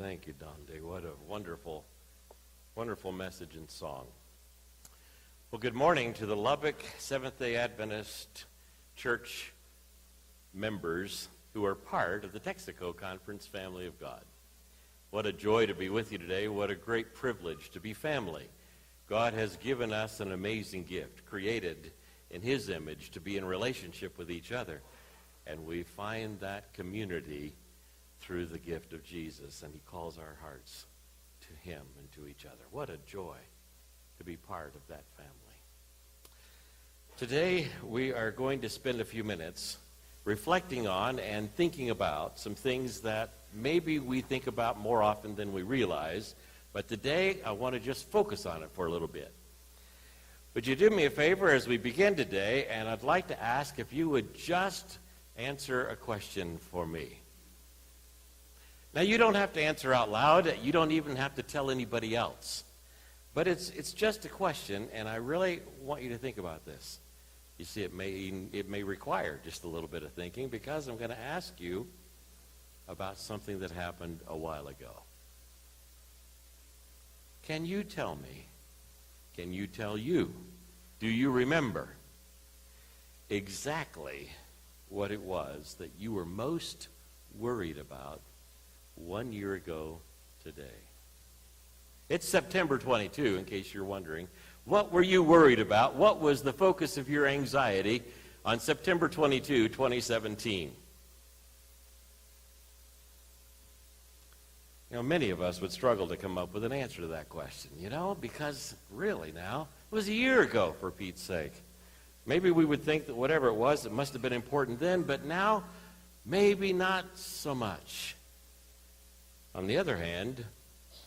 Thank you, Donde. What a wonderful, wonderful message and song. Well, good morning to the Lubbock Seventh-day Adventist Church members who are part of the Texaco Conference Family of God. What a joy to be with you today. What a great privilege to be family. God has given us an amazing gift, created in His image to be in relationship with each other. And we find that community through the gift of Jesus, and He calls our hearts to Him and to each other. What a joy to be part of that family. Today, we are going to spend a few minutes reflecting on and thinking about some things that maybe we think about more often than we realize, but today I want to just focus on it for a little bit. Would you do me a favor as we begin today, and I'd like to ask if you would just answer a question for me. Now, you don't have to answer out loud. You don't even have to tell anybody else. But it's just a question, and I really want you to think about this. You see, it may require just a little bit of thinking, because I'm going to ask you about something that happened a while ago. Can you tell me, can you tell you, do you remember exactly what it was that you were most worried about 1 year ago today? It's September 22, in case you're wondering. What were you worried about? What was the focus of your anxiety on September 22, 2017? You know, many of us would struggle to come up with an answer to that question, because really now, it was a year ago, for Pete's sake. Maybe we would think that whatever it was, it must have been important then, but now, maybe not so much. On the other hand,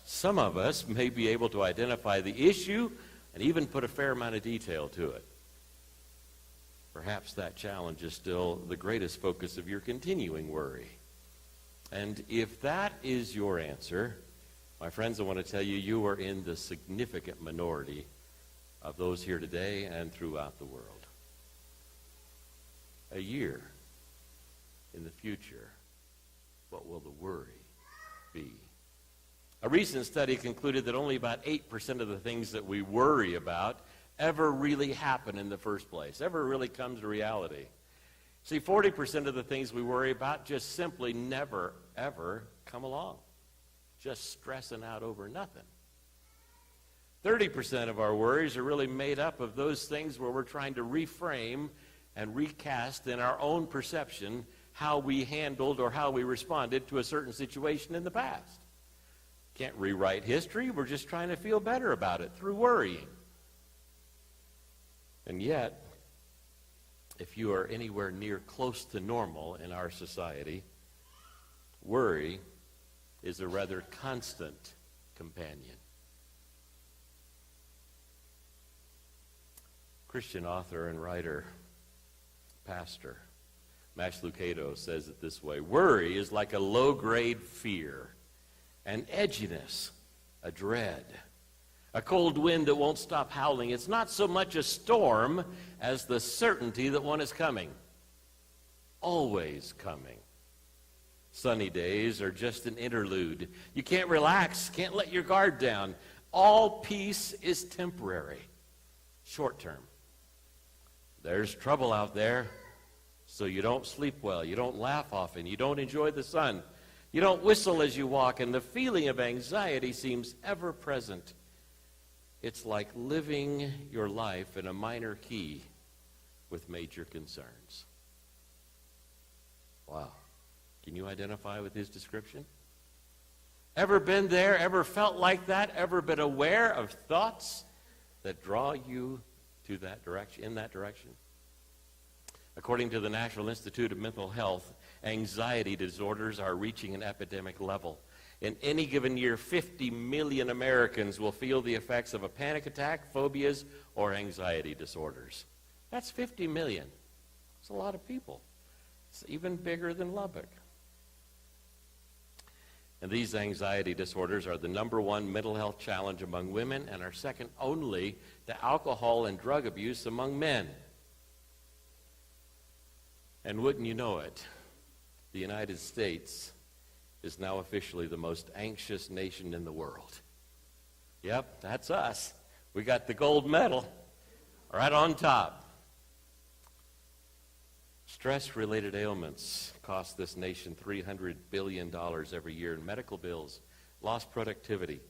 some of us may be able to identify the issue and even put a fair amount of detail to it. Perhaps that challenge is still the greatest focus of your continuing worry. And if that is your answer, my friends, I want to tell you, you are in the significant minority of those here today and throughout the world. A year in the future, what will the worry be? A recent study concluded that only about 8% of the things that we worry about ever really happen in the first place, ever really come to reality. See, 40% of the things we worry about just simply never, ever come along, just stressing out over nothing. 30% of our worries are really made up of those things where we're trying to reframe and recast in our own perception how we handled or how we responded to a certain situation in the past. Can't rewrite history. We're just trying to feel better about it through worrying. And yet, if you are anywhere near close to normal in our society, worry is a rather constant companion. Christian author and writer, pastor, Max Lucado says it this way: worry is like a low-grade fear, an edginess, a dread, a cold wind that won't stop howling. It's not so much a storm as the certainty that one is coming, always coming. Sunny days are just an interlude. You can't relax, can't let your guard down. All peace is temporary, short term. There's trouble out there, so you don't sleep well, you don't laugh often, you don't enjoy the sun, you don't whistle as you walk, and the feeling of anxiety seems ever present. It's like living your life in a minor key with major concerns. Wow. Can you identify with his description? Ever been there? Ever felt like that? Ever been aware of thoughts that draw you to that direction, in that direction? According to the National Institute of Mental Health, anxiety disorders are reaching an epidemic level. In any given year, 50 million Americans will feel the effects of a panic attack, phobias, or anxiety disorders. That's 50 million. It's a lot of people. It's even bigger than Lubbock. And these anxiety disorders are the number one mental health challenge among women and are second only to alcohol and drug abuse among men. And wouldn't you know it, the United States is now officially the most anxious nation in the world. Yep, that's us. We got the gold medal right on top. Stress-related ailments cost this nation $300 billion every year in medical bills, lost productivity.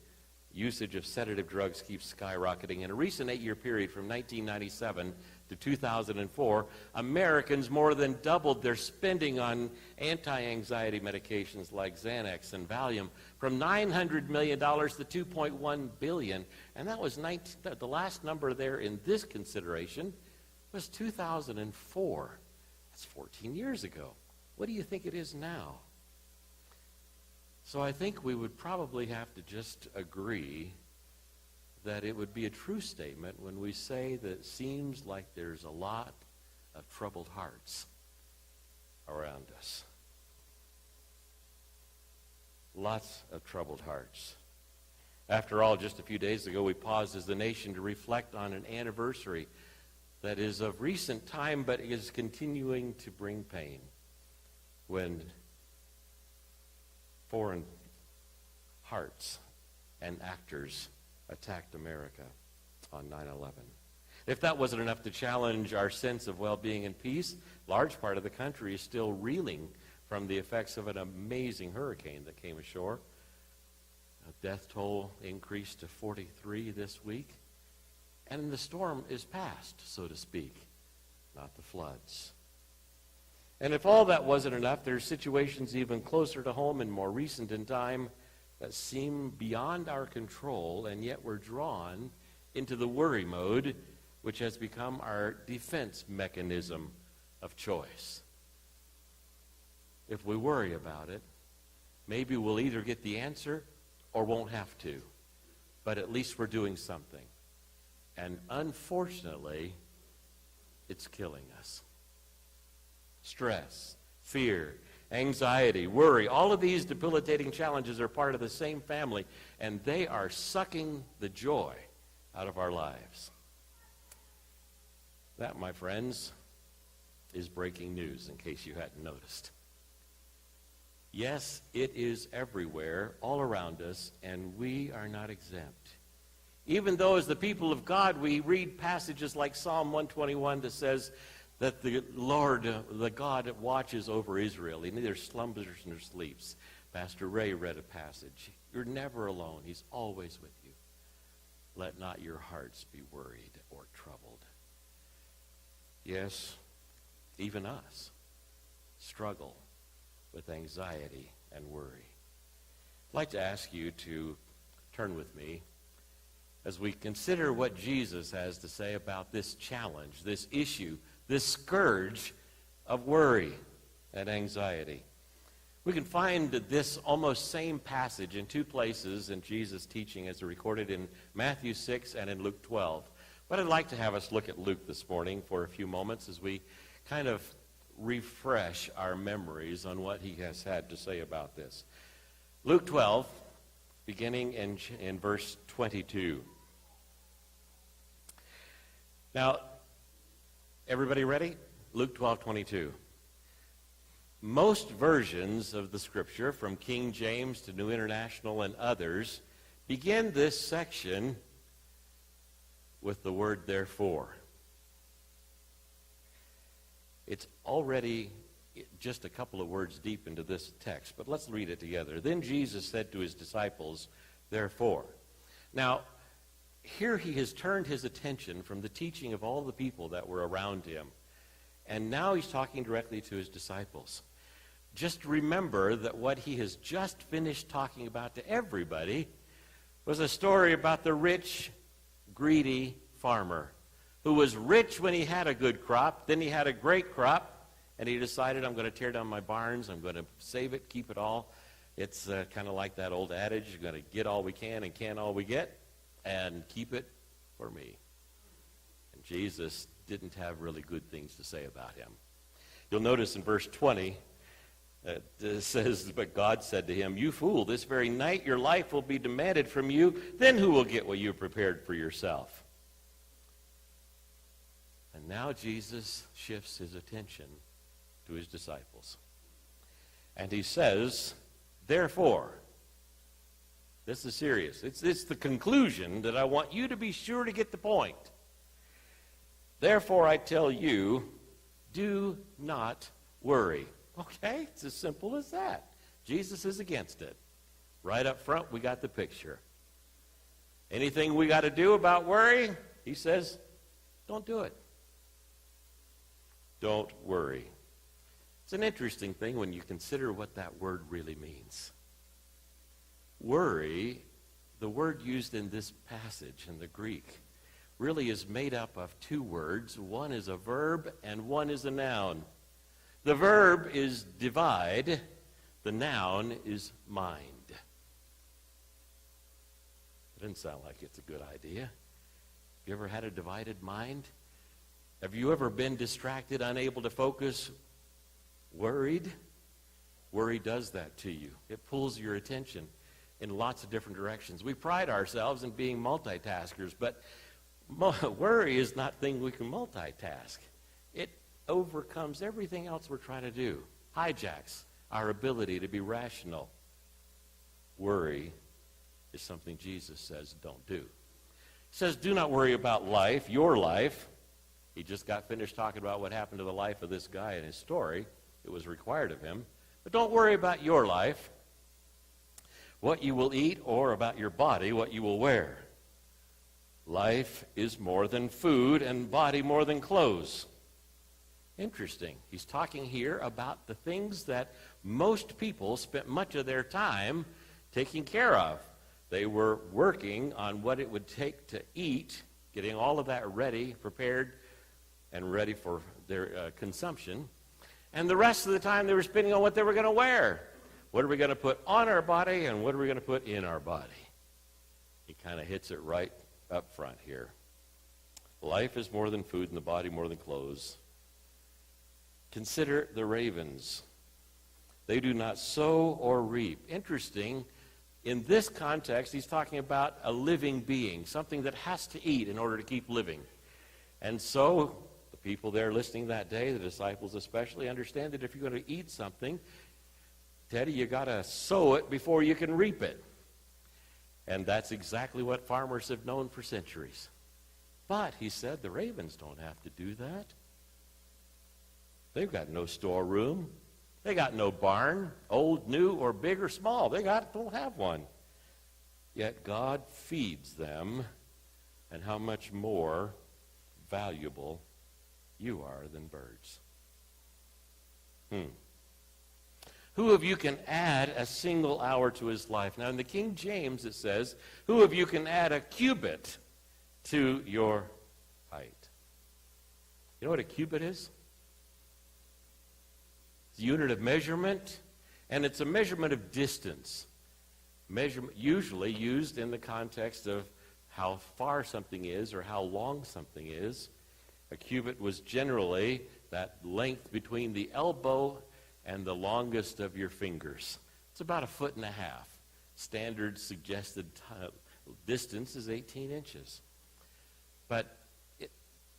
Usage of sedative drugs keeps skyrocketing. In a recent 8-year period from 1997 to 2004, Americans more than doubled their spending on anti-anxiety medications like Xanax and Valium from $900 million to $2.1 billion. And that was the last number there in this consideration was 2004. That's 14 years ago. What do you think it is now? So I think we would probably have to just agree that it would be a true statement when we say that it seems like there's a lot of troubled hearts around us. Lots of troubled hearts. After all, just a few days ago, we paused as a nation to reflect on an anniversary that is of recent time but is continuing to bring pain when foreign hearts and actors attacked America on 9/11. If that wasn't enough to challenge our sense of well-being and peace, large part of the country is still reeling from the effects of an amazing hurricane that came ashore. A death toll increased to 43 this week. And the storm is past, so to speak, not the floods. And if all that wasn't enough, there's situations even closer to home and more recent in time that seem beyond our control, and yet we're drawn into the worry mode, which has become our defense mechanism of choice. If we worry about it, maybe we'll either get the answer or won't have to. But at least we're doing something. And unfortunately, it's killing us. Stress, fear, anxiety, worry, all of these debilitating challenges are part of the same family, and they are sucking the joy out of our lives. That, my friends, is breaking news, in case you hadn't noticed. Yes, it is everywhere, all around us, and we are not exempt. Even though as the people of God, we read passages like Psalm 121 that says that the Lord, the God that watches over Israel, he neither slumbers nor sleeps. Pastor Ray read a passage. You're never alone. He's always with you. Let not your hearts be worried or troubled. Yes, even us struggle with anxiety and worry. I'd like to ask you to turn with me as we consider what Jesus has to say about this challenge, this issue, this scourge of worry and anxiety. We can find this almost same passage in two places in Jesus' teaching as recorded in Matthew 6 and in Luke 12. But I'd like to have us look at Luke this morning for a few moments as we kind of refresh our memories on what he has had to say about this. Luke 12, beginning in verse 22. Now, everybody ready? Luke 12:22. Most versions of the scripture, from King James to New International and others, begin this section with the word therefore. It's already just a couple of words deep into this text, but let's read it together. Then Jesus said to his disciples, therefore. Now, here he has turned his attention from the teaching of all the people that were around him, and now he's talking directly to his disciples. Just remember that what he has just finished talking about to everybody was a story about the rich, greedy farmer who was rich when he had a good crop, then he had a great crop, and he decided, I'm going to tear down my barns, I'm going to save it, keep it all. It's kind of like that old adage, you're going to get all we can and can all we get, and keep it for me. And Jesus didn't have really good things to say about him. You'll notice in verse 20, it says, but God said to him, you fool, this very night your life will be demanded from you, then who will get what you prepared for yourself? And now Jesus shifts his attention to his disciples. And he says, Therefore, this is serious. It's the conclusion that I want you to be sure to get the point. Therefore, I tell you, do not worry. Okay? It's as simple as that. Jesus is against it. Right up front, we got the picture. Anything we got to do about worry, he says, don't do it. Don't worry. It's an interesting thing when you consider what that word really means. Worry, the word used in this passage in the Greek, really is made up of two words. One is a verb and one is a noun. The verb is divide. The noun is mind. It doesn't sound like it's a good idea. Have you ever had a divided mind? Have you ever been distracted, unable to focus, worried? Worry does that to you. It pulls your attention in lots of different directions. We pride ourselves in being multitaskers, but worry is not a thing we can multitask. It overcomes everything else we're trying to do, hijacks our ability to be rational. Worry is something Jesus says don't do. He says, do not worry about life, your life. He just got finished talking about what happened to the life of this guy in his story. It was required of him. But don't worry about your life, what you will eat, or about your body, what you will wear. Life is more than food, and body more than clothes. Interesting. He's talking here about the things that most people spent much of their time taking care of. They were working on what it would take to eat, getting all of that ready, prepared, and ready for their consumption. And the rest of the time they were spending on what they were going to wear. What are we going to put on our body, and what are we going to put in our body? He kind of hits it right up front here. Life is more than food, and the body more than clothes. Consider the ravens. They do not sow or reap. Interesting. In this context, he's talking about a living being, something that has to eat in order to keep living. And so the people there listening that day, the disciples especially, understand that if you're going to eat something, Teddy, you got to sow it before you can reap it. And that's exactly what farmers have known for centuries. But, he said, the ravens don't have to do that. They've got no storeroom. They got no barn, old, new, or big or small. They don't have one. Yet God feeds them, and how much more valuable you are than birds. Who of you can add a single hour to his life? Now, in the King James, it says, who of you can add a cubit to your height? You know what a cubit is? It's a unit of measurement, and it's a measurement of distance. Measurement usually used in the context of how far something is or how long something is. A cubit was generally that length between the elbow and the longest of your fingers. It's about 1.5 feet. Standard suggested distance is 18 inches. But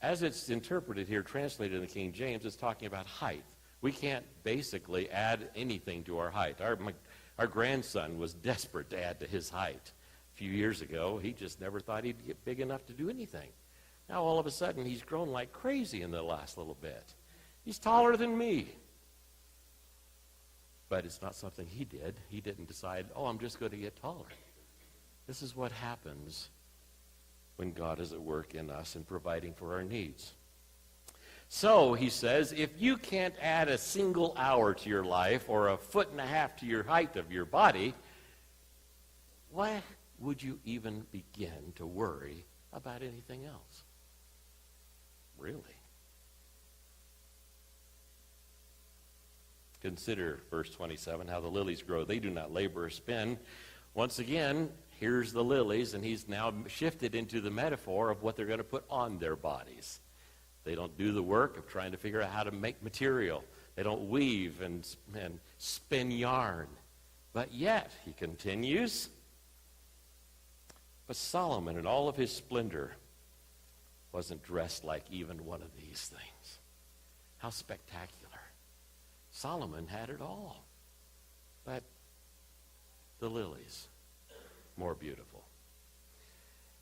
as it's interpreted here, translated in the King James, it's talking about height. We can't basically add anything to our height. Our grandson was desperate to add to his height. A few years ago, he just never thought he'd get big enough to do anything. Now, all of a sudden, he's grown like crazy in the last little bit. He's taller than me. But it's not something he did. He didn't decide, I'm just going to get taller. This is what happens when God is at work in us and providing for our needs. So, he says, if you can't add a single hour to your life or 1.5 feet to your height of your body, why would you even begin to worry about anything else? Really? Consider verse 27, how the lilies grow. They do not labor or spin. Once again, here's the lilies, and he's now shifted into the metaphor of what they're going to put on their bodies. They don't do the work of trying to figure out how to make material. They don't weave and spin yarn. But yet, he continues, but Solomon in all of his splendor wasn't dressed like even one of these things. How spectacular. Solomon had it all. But the lilies more beautiful.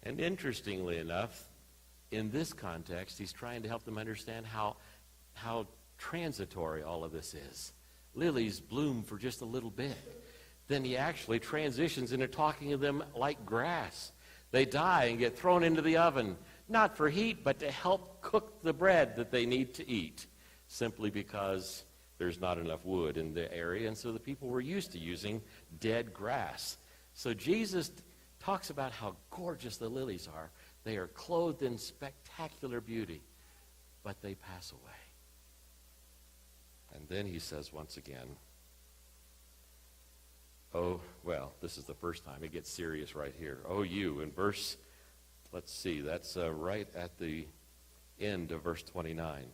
And interestingly enough, in this context, he's trying to help them understand how transitory all of this is. Lilies bloom for just a little bit. Then he actually transitions into talking to them like grass. They die and get thrown into the oven, not for heat, but to help cook the bread that they need to eat, simply because there's not enough wood in the area, and so the people were used to using dead grass. So Jesus talks about how gorgeous the lilies are. They are clothed in spectacular beauty, but they pass away. And then he says once again, oh, well, this is the first time it gets serious right here. Oh, you, in verse, let's see, that's right at the end of verse 29.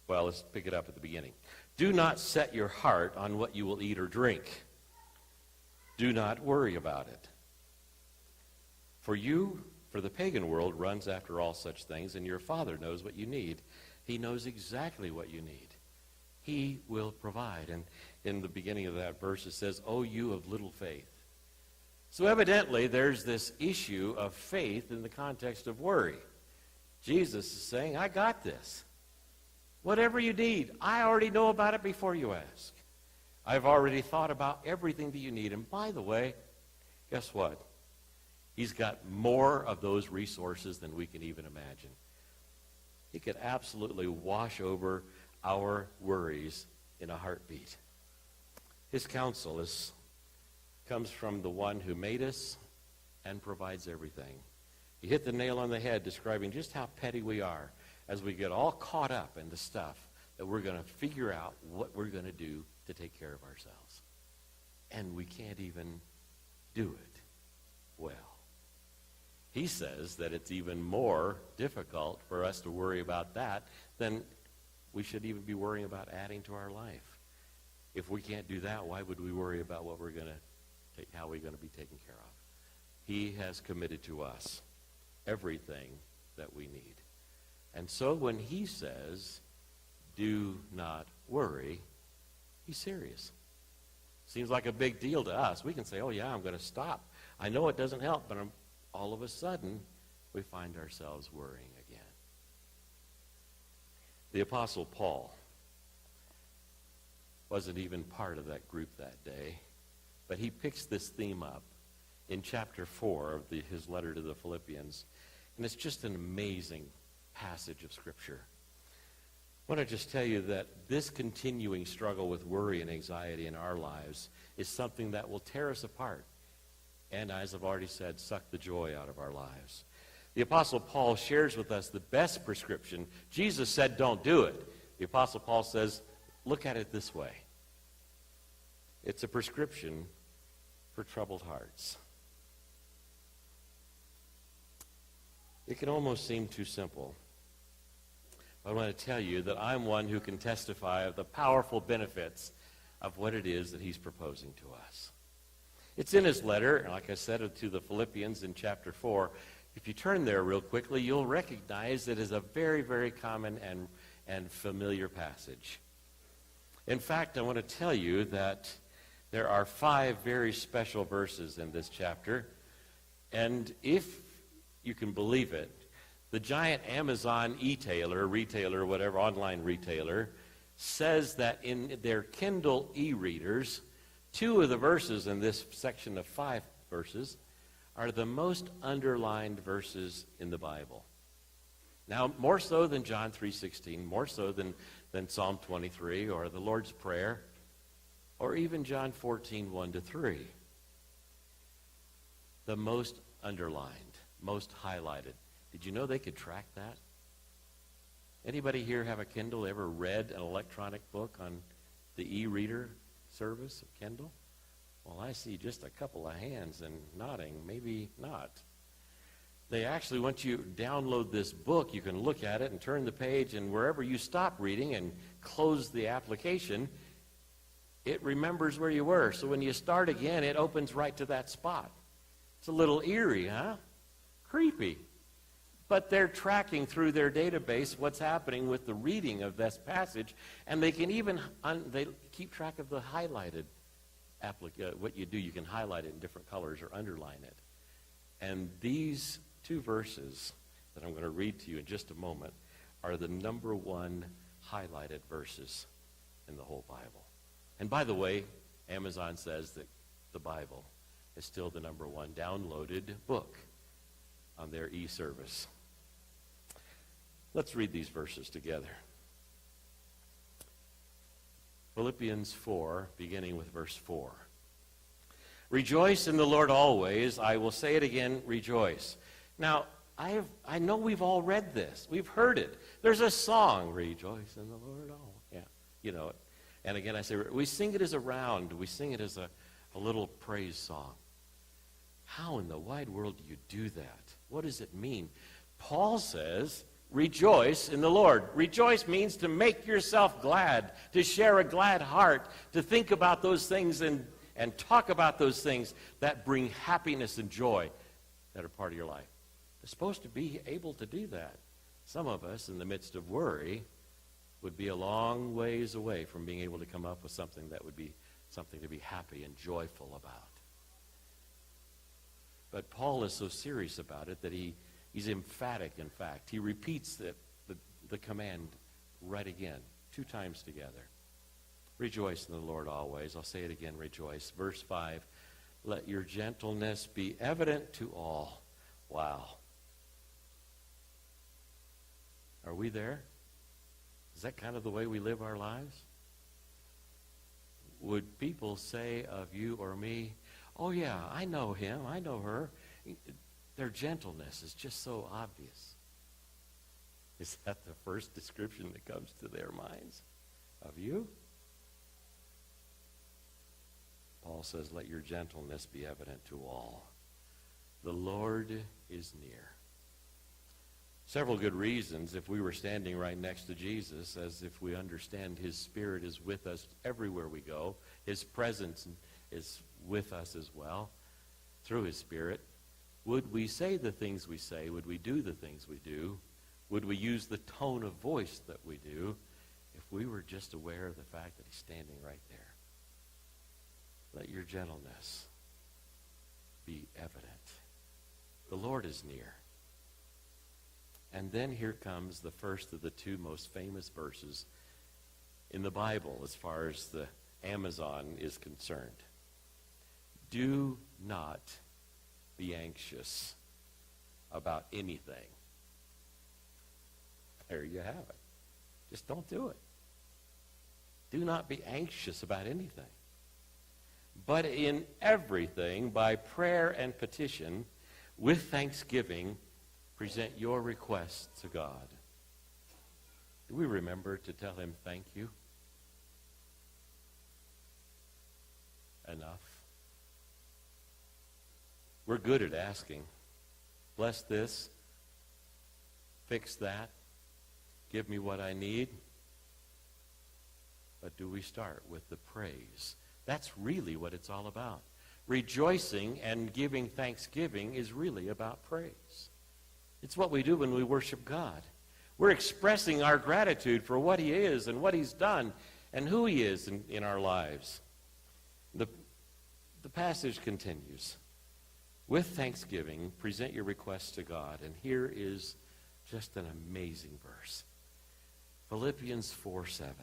Well, let's pick it up at the beginning. Do not set your heart on what you will eat or drink. Do not worry about it. For the pagan world runs after all such things, and your Father knows what you need. He knows exactly what you need. He will provide. And in the beginning of that verse it says, "Oh, you of little faith." So evidently there's this issue of faith in the context of worry. Jesus is saying, I got this. Whatever you need, I already know about it before you ask. I've already thought about everything that you need. And by the way, guess what? He's got more of those resources than we can even imagine. He could absolutely wash over our worries in a heartbeat. His counsel comes from the one who made us and provides everything. He hit the nail on the head describing just how petty we are as we get all caught up in the stuff that we're going to figure out what we're going to do to take care of ourselves. And we can't even do it well. He says that it's even more difficult for us to worry about that than we should even be worrying about adding to our life. If we can't do that, why would we worry about what we're going to take, how we're going to be taken care of? He has committed to us everything that we need. And so when he says, do not worry, he's serious. Seems like a big deal to us. We can say, oh yeah, I'm going to stop. I know it doesn't help, but all of a sudden, we find ourselves worrying again. The Apostle Paul wasn't even part of that group that day, but he picks this theme up in chapter 4 of his letter to the Philippians, and it's just an amazing passage of Scripture. I want to just tell you that this continuing struggle with worry and anxiety in our lives is something that will tear us apart and, as I've already said, suck the joy out of our lives. The Apostle Paul shares with us the best prescription. Jesus said, don't do it. The Apostle Paul says, look at it this way. It's a prescription for troubled hearts. It can almost seem too simple. But I want to tell you that I'm one who can testify of the powerful benefits of what it is that he's proposing to us. It's in his letter, like I said, to the Philippians in chapter 4. If you turn there real quickly, you'll recognize it is a very, very common and familiar passage. In fact, I want to tell you that there are 5 very special verses in this chapter. And if you can believe it, the giant Amazon retailer, whatever, online retailer, says that in their Kindle e-readers, 2 of the verses in this section of 5 verses are the most underlined verses in the Bible. Now, more so than John 3:16, more so than Psalm 23 or the Lord's Prayer, or even John 14:1-3. The most underlined, most highlighted. Did you know they could track that? Anybody here have a Kindle, ever read an electronic book on the e-reader service of Kindle? Well, I see just a couple of hands and nodding, maybe not. They actually, once you download this book, you can look at it and turn the page, and wherever you stop reading and close the application, it remembers where you were. So when you start again, it opens right to that spot. It's a little eerie, huh? Creepy. But they're tracking through their database what's happening with the reading of this passage, and they can even they keep track of the highlighted what you do, you can highlight it in different colors or underline it. And these two verses that I'm going to read to you in just a moment are the number one highlighted verses in the whole Bible. And by the way, Amazon says that the Bible is still the number one downloaded book on their e-service. Let's read these verses together. Philippians 4, beginning with verse 4. Rejoice in the Lord always. I will say it again, rejoice. Now, I know we've all read this. We've heard it. There's a song, rejoice in the Lord always. Yeah, you know it. And again, I say, we sing it as a round. We sing it as a little praise song. How in the wide world do you do that? What does it mean? Paul says, rejoice in the Lord. Rejoice means to make yourself glad, to share a glad heart, to think about those things and talk about those things that bring happiness and joy that are part of your life. You're supposed to be able to do that. Some of us, in the midst of worry, would be a long ways away from being able to come up with something that would be something to be happy and joyful about. But Paul is so serious about it that he's emphatic, in fact. He repeats the command right again, 2 times together. Rejoice in the Lord always. I'll say it again, rejoice. Verse 5, let your gentleness be evident to all. Wow. Are we there? Is that kind of the way we live our lives? Would people say of you or me, oh yeah, I know him, I know her. Their gentleness is just so obvious. Is that the first description that comes to their minds of you? Paul says, let your gentleness be evident to all. The Lord is near. Several good reasons, if we were standing right next to Jesus, as if we understand his Spirit is with us everywhere we go. His presence is with us as well through his Spirit. Would we say the things we say? Would we do the things we do? Would we use the tone of voice that we do if we were just aware of the fact that he's standing right there? Let your gentleness be evident. The Lord is near. And then here comes the first of the 2 most famous verses in the Bible as far as the Amazon is concerned. Do not be anxious about anything. There you have it. Just don't do it. Do not be anxious about anything. But in everything, by prayer and petition, with thanksgiving, present your requests to God. Do we remember to tell him thank you? Enough. We're good at asking. Bless this. Fix that. Give me what I need. But do we start with the praise? That's really what it's all about. Rejoicing and giving thanksgiving is really about praise. It's what we do when we worship God. We're expressing our gratitude for what he is and what he's done and who he is in our lives. The passage continues. With thanksgiving, present your requests to God. And here is just an amazing verse. Philippians 4:7.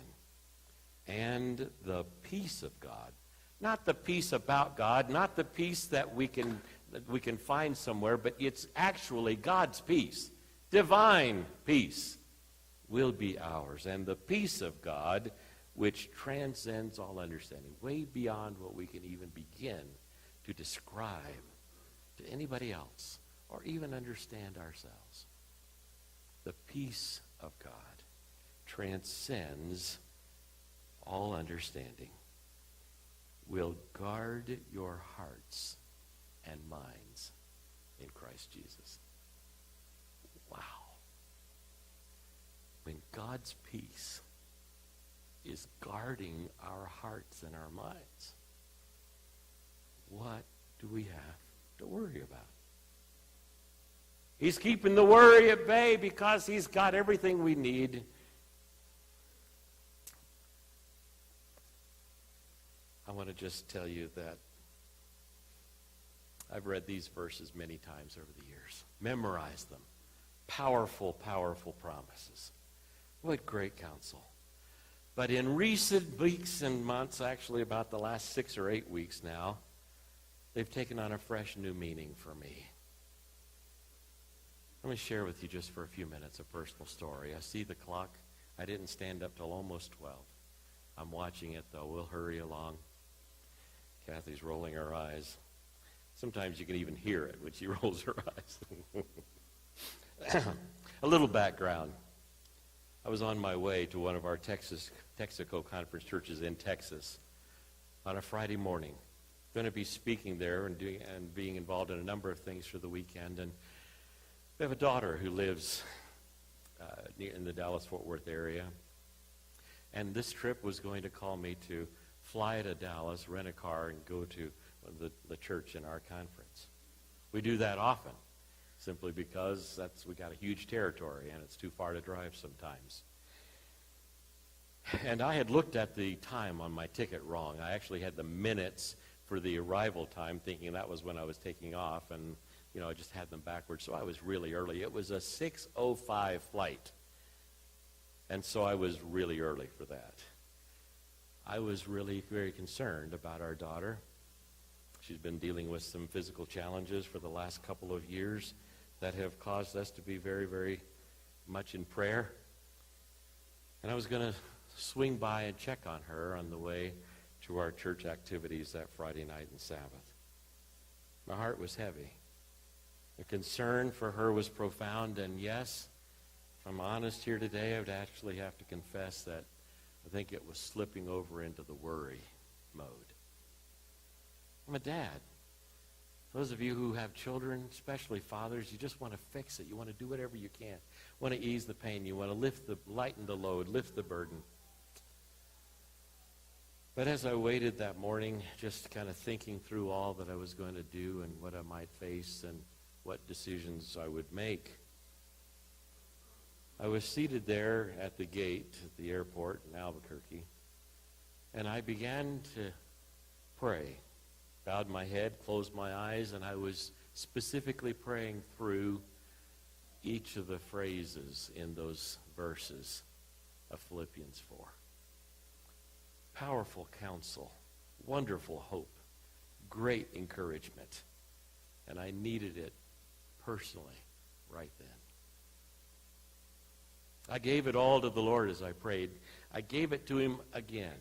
And the peace of God. Not the peace about God, not the peace that we can find somewhere, but it's actually God's peace. Divine peace will be ours. And the peace of God, which transcends all understanding, way beyond what we can even begin to describe to anybody else or even understand ourselves. The peace of God transcends all understanding, will guard your hearts and minds in Christ Jesus. Wow. When God's peace is guarding our hearts and our minds, what do we have to worry about? He's keeping the worry at bay because he's got everything we need. I want to to just tell you that I've read these verses many times over the years. Memorize them. Powerful, powerful promises. What great counsel. But in recent weeks and months, actually about the last 6 or 8 weeks now, they've taken on a fresh new meaning for me. Let me share with you just for a few minutes a personal story. I see the clock. I didn't stand up till almost 12. I'm watching it, though. We'll hurry along. Kathy's rolling her eyes. Sometimes you can even hear it when she rolls her eyes. A little background. I was on my way to one of our Texaco conference churches in Texas on a Friday morning. Going to be speaking there and being involved in a number of things for the weekend. And we have a daughter who lives in the Dallas-Fort Worth area. And this trip was going to call me to fly to Dallas, rent a car, and go to the church in our conference. We do that often, simply because we got a huge territory and it's too far to drive sometimes. And I had looked at the time on my ticket wrong. I actually had the minutes for the arrival time, thinking that was when I was taking off, and I just had them backwards, so I was really early. It was a 6:05 flight, and so I was really early for that. I was really very concerned about our daughter. She's been dealing with some physical challenges for the last couple of years that have caused us to be very, very much in prayer. And I was going to swing by and check on her on the way to our church activities that Friday night and Sabbath. My heart was heavy. The concern for her was profound, and yes, if I'm honest here today, I would actually have to confess that I think it was slipping over into the worry mode. I'm a dad. Those of you who have children, especially fathers, you just want to fix it. You want to do whatever you can. You want to ease the pain. You want to lighten the load, lift the burden. But as I waited that morning, just kind of thinking through all that I was going to do and what I might face and what decisions I would make, I was seated there at the gate at the airport in Albuquerque, and I began to pray. Bowed my head, closed my eyes, and I was specifically praying through each of the phrases in those verses of Philippians 4. Powerful counsel, wonderful hope, great encouragement. And I needed it personally right then. I gave it all to the Lord as I prayed. I gave it to him again.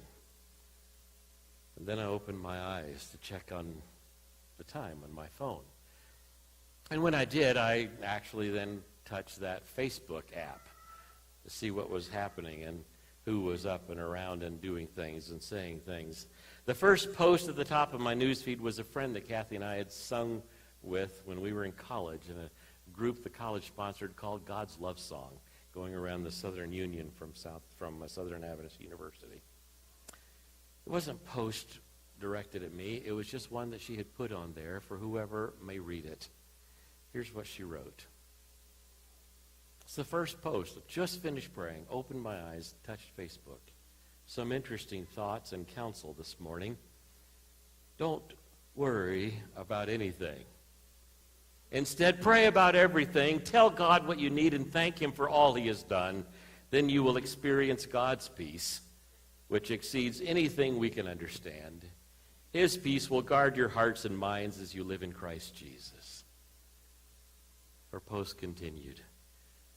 And then I opened my eyes to check on the time on my phone. And when I did, I actually then touched that Facebook app to see what was happening and who was up and around and doing things and saying things. The first post at the top of my newsfeed was a friend that Kathy and I had sung with when we were in college in a group the college sponsored called God's Love Song, going around the Southern Union from Southern Adventist University. It wasn't post directed at me. It was just one that she had put on there for whoever may read it. Here's what she wrote. It's the first post. Just finished praying, opened my eyes, touched Facebook. Some interesting thoughts and counsel this morning. Don't worry about anything. Instead, pray about everything. Tell God what you need and thank him for all he has done. Then you will experience God's peace, which exceeds anything we can understand. His peace will guard your hearts and minds as you live in Christ Jesus. Her post continued.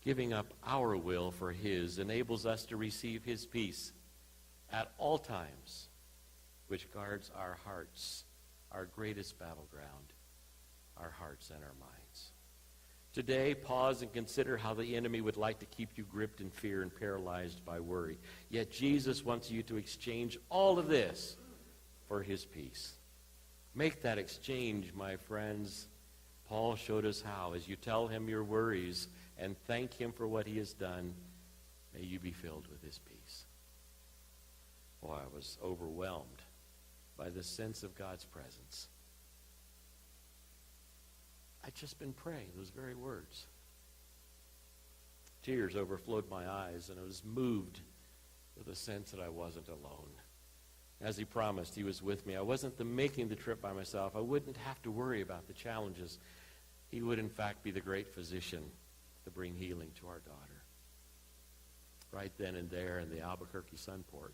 Giving up our will for his enables us to receive his peace at all times, which guards our hearts, our greatest battleground, our hearts and our minds. Today, pause and consider how the enemy would like to keep you gripped in fear and paralyzed by worry. Yet Jesus wants you to exchange all of this for his peace. Make that exchange, my friends. Paul showed us how. As you tell him your worries and thank him for what he has done, may you be filled with his peace. Boy, I was overwhelmed by the sense of God's presence. I'd just been praying those very words. Tears overflowed my eyes, and I was moved with a sense that I wasn't alone. As he promised, he was with me. I wasn't making the trip by myself. I wouldn't have to worry about the challenges. He would, in fact, be the great physician to bring healing to our daughter. Right then and there in the Albuquerque Sunport,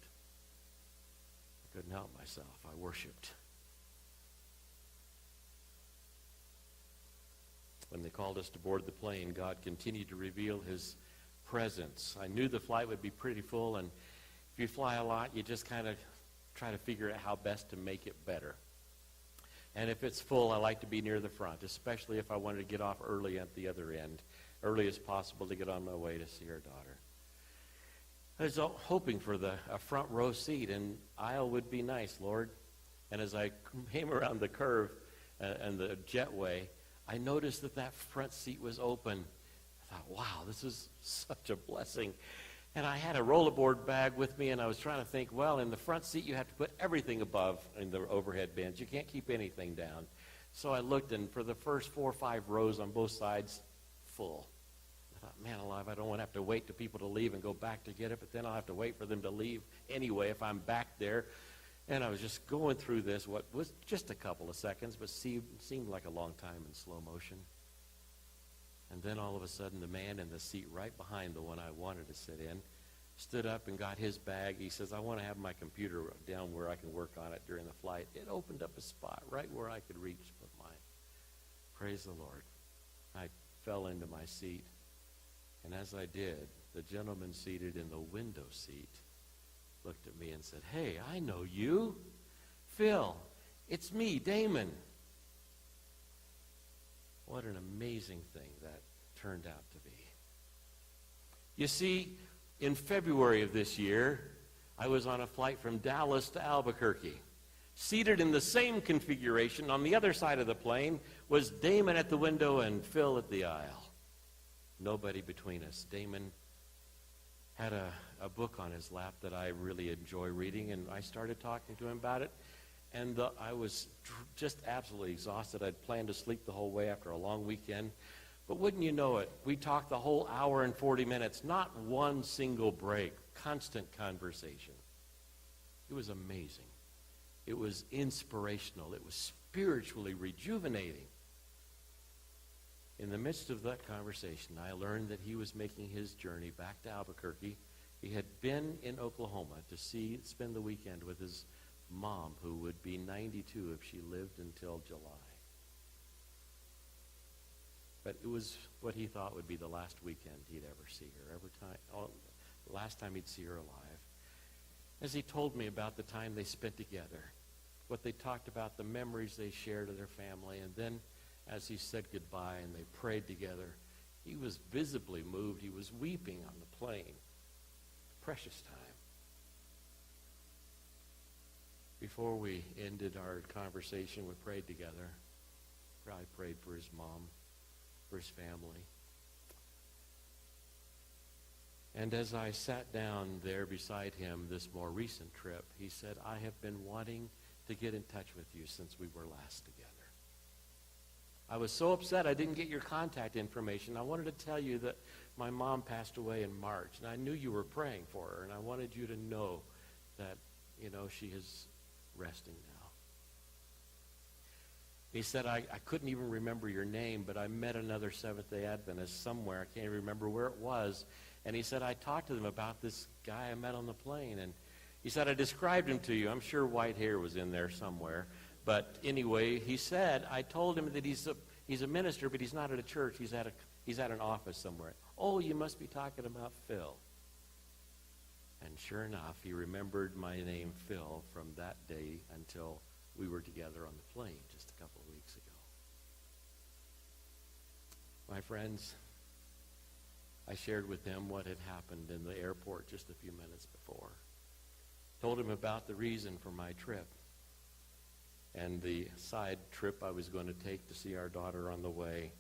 I couldn't help myself. I worshiped. When they called us to board the plane, God continued to reveal his presence. I knew the flight would be pretty full, and if you fly a lot, you just kind of try to figure out how best to make it better. And if it's full, I like to be near the front, especially if I wanted to get off early at the other end, early as possible to get on my way to see our daughter. I was hoping for a front row seat, and aisle would be nice, Lord. And as I came around the curve and the jetway, I noticed that front seat was open. I thought, wow, this is such a blessing. And I had a rollerboard bag with me, and I was trying to think, well, in the front seat, you have to put everything above in the overhead bins. You can't keep anything down. So I looked, and for the first 4 or 5 rows on both sides, full. I thought, man alive, I don't want to have to wait for people to leave and go back to get it, but then I'll have to wait for them to leave anyway if I'm back there. And I was just going through this, what was just a couple of seconds, but seemed like a long time in slow motion. And then all of a sudden, the man in the seat right behind the one I wanted to sit in stood up and got his bag. He says, I want to have my computer down where I can work on it during the flight. It opened up a spot right where I could reach with mine. Praise the Lord. I fell into my seat. And as I did, the gentleman seated in the window seat looked at me and said, hey, I know you. Phil, it's me, Damon. What an amazing thing that turned out to be. You see, in February of this year, I was on a flight from Dallas to Albuquerque. Seated in the same configuration on the other side of the plane was Damon at the window and Phil at the aisle. Nobody between us. Damon had a book on his lap that I really enjoy reading, and I started talking to him about it. And I was just absolutely exhausted. I'd planned to sleep the whole way after a long weekend. But wouldn't you know it, we talked the whole hour and 40 minutes, not one single break, constant conversation. It was amazing. It was inspirational. It was spiritually rejuvenating. In the midst of that conversation, I learned that he was making his journey back to Albuquerque. He had been in Oklahoma to spend the weekend with his mom, who would be 92 if she lived until July. But it was what he thought would be the last weekend he'd ever see her. Last time he'd see her alive. As he told me about the time they spent together, what they talked about, the memories they shared of their family, and then as he said goodbye and they prayed together, he was visibly moved. He was weeping on the plane. Precious time. Before we ended our conversation, we prayed together. I prayed for his mom, for his family. And as I sat down there beside him this more recent trip, he said, I have been wanting to get in touch with you since we were last together. I was so upset I didn't get your contact information. I wanted to tell you that my mom passed away in March, and I knew you were praying for her, and I wanted you to know that, she is resting now. He said, I couldn't even remember your name, but I met another Seventh-day Adventist somewhere. I can't remember where it was. And he said, I talked to them about this guy I met on the plane. And he said, I described him to you. I'm sure white hair was in there somewhere. But anyway, he said, I told him that he's a minister, but he's not at a church. He's at an office somewhere. Oh, you must be talking about Phil. And sure enough, he remembered my name, Phil, from that day until we were together on the plane just a couple of weeks ago. My friends, I shared with him what had happened in the airport just a few minutes before. Told him about the reason for my trip and the side trip I was going to take to see our daughter on the way.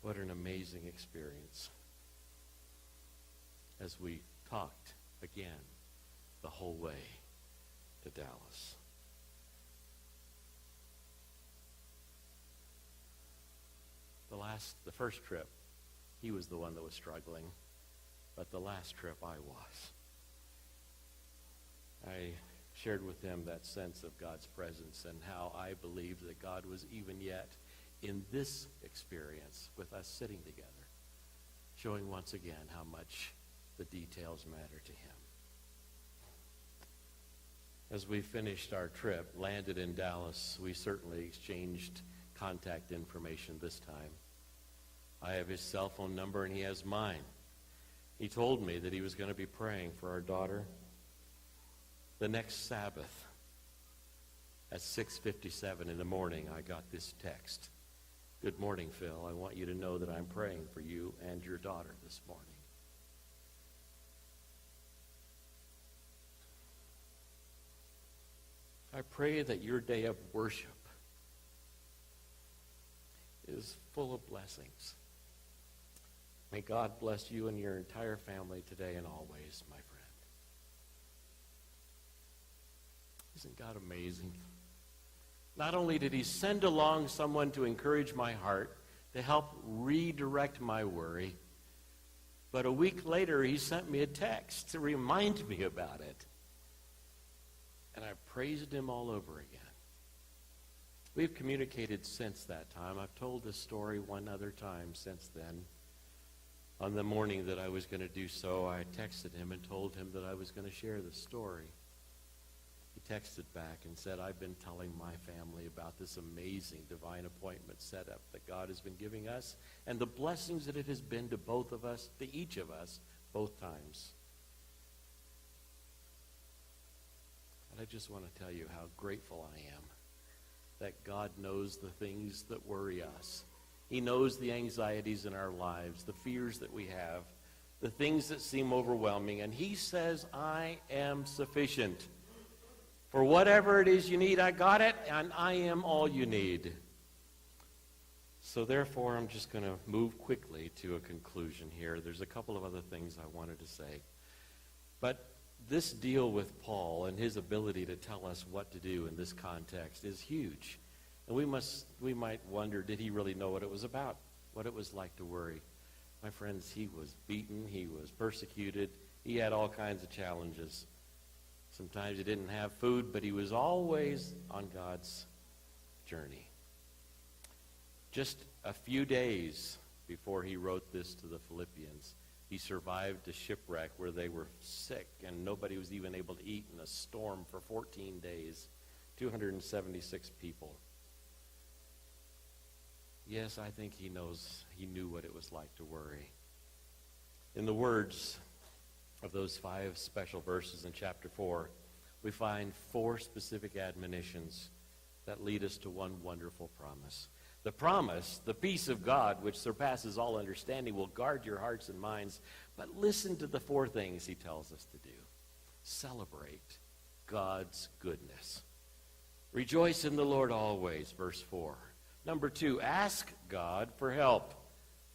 What an amazing experience as we talked again the whole way to Dallas. The first trip, he was the one that was struggling, but the last trip I was. I shared with him that sense of God's presence and how I believed that God was even yet in this experience with us sitting together, showing once again how much the details matter to him. As we finished our trip, landed in Dallas, we certainly exchanged contact information this time. I have his cell phone number and he has mine. He told me that he was going to be praying for our daughter. The next Sabbath at 6:57 in the morning, I got this text. Good morning, Phil. I want you to know that I'm praying for you and your daughter this morning. I pray that your day of worship is full of blessings. May God bless you and your entire family today and always, my friend. Isn't God amazing? Not only did he send along someone to encourage my heart, to help redirect my worry, but a week later he sent me a text to remind me about it. And I praised him all over again. We've communicated since that time. I've told this story one other time since then. On the morning that I was going to do so, I texted him and told him that I was going to share the story. He texted back and said, I've been telling my family about this amazing divine appointment setup that God has been giving us and the blessings that it has been to both of us, to each of us, both times. And I just want to tell you how grateful I am that God knows the things that worry us. He knows the anxieties in our lives, the fears that we have, the things that seem overwhelming. And he says, I am sufficient. For whatever it is you need, I got it, and I am all you need. So therefore, I'm just going to move quickly to a conclusion here. There's a couple of other things I wanted to say. But this deal with Paul and his ability to tell us what to do in this context is huge. And we might wonder, did he really know what it was about, what it was like to worry? My friends, he was beaten, he was persecuted, he had all kinds of challenges. Sometimes he didn't have food, but he was always on God's journey. Just a few days before he wrote this to the Philippians, he survived a shipwreck where they were sick and nobody was even able to eat in a storm for 14 days. 276 people. Yes, I think he knew what it was like to worry. In the words of those 5 special verses in chapter 4, we find 4 specific admonitions that lead us to one wonderful promise. The promise, the peace of God, which surpasses all understanding, will guard your hearts and minds. But listen to the 4 things he tells us to do. Celebrate God's goodness. Rejoice in the Lord always, verse 4. Number 2, ask God for help.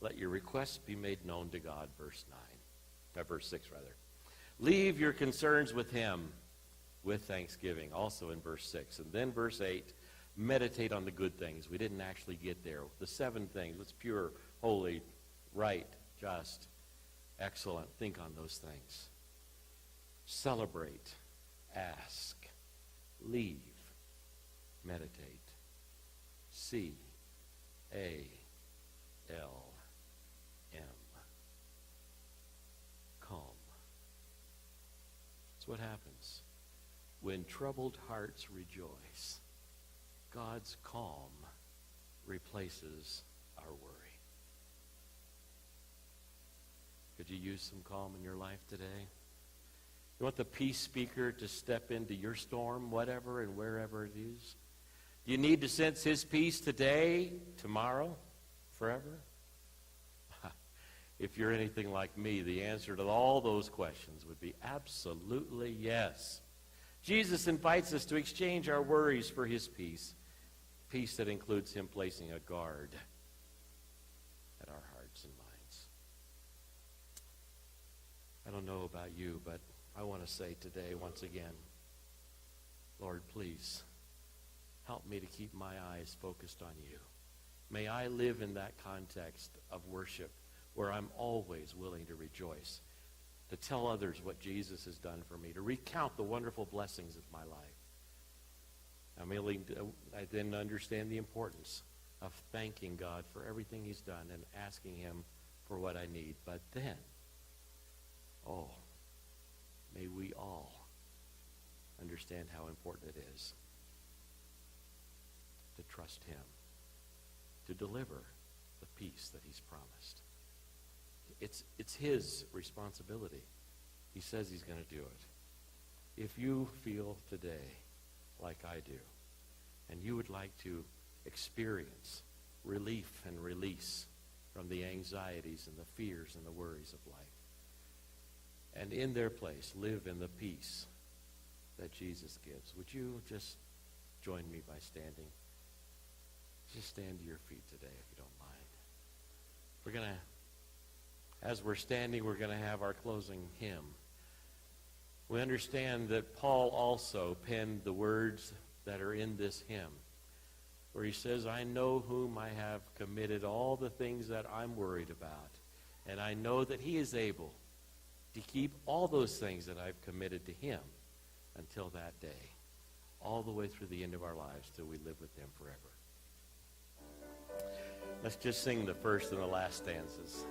Let your requests be made known to God, verse 6. Leave your concerns with him with thanksgiving, also in verse 6. And then verse 8, meditate on the good things. We didn't actually get there. The 7 things, what's pure, holy, right, just, excellent. Think on those things. Celebrate, ask, leave, meditate. C-A-L-M. Calm. That's what happens when troubled hearts rejoice. God's calm replaces our worry. Could you use some calm in your life today? You want the peace speaker to step into your storm, whatever and wherever it is? Do you need to sense his peace today, tomorrow, forever? If you're anything like me, the answer to all those questions would be absolutely yes. Jesus invites us to exchange our worries for his peace, peace that includes him placing a guard at our hearts and minds. I don't know about you, but I want to say today once again, Lord, please help me to keep my eyes focused on you. May I live in that context of worship where I'm always willing to rejoice. to tell others what Jesus has done for me, to recount the wonderful blessings of my life. I then understand the importance of thanking God for everything he's done and asking him for what I need. But then, may we all understand how important it is to trust him, to deliver the peace that he's promised. It's his responsibility. He says he's going to do it. If you feel today like I do, and you would like to experience relief and release from the anxieties and the fears and the worries of life, and in their place live in the peace that Jesus gives, would you just join me by standing? Just stand to your feet today if you don't mind. As we're standing, we're going to have our closing hymn. We understand that Paul also penned the words that are in this hymn, where he says, I know whom I have committed all the things that I'm worried about, and I know that he is able to keep all those things that I've committed to him until that day, all the way through the end of our lives till we live with him forever. Let's just sing the first and the last stanzas.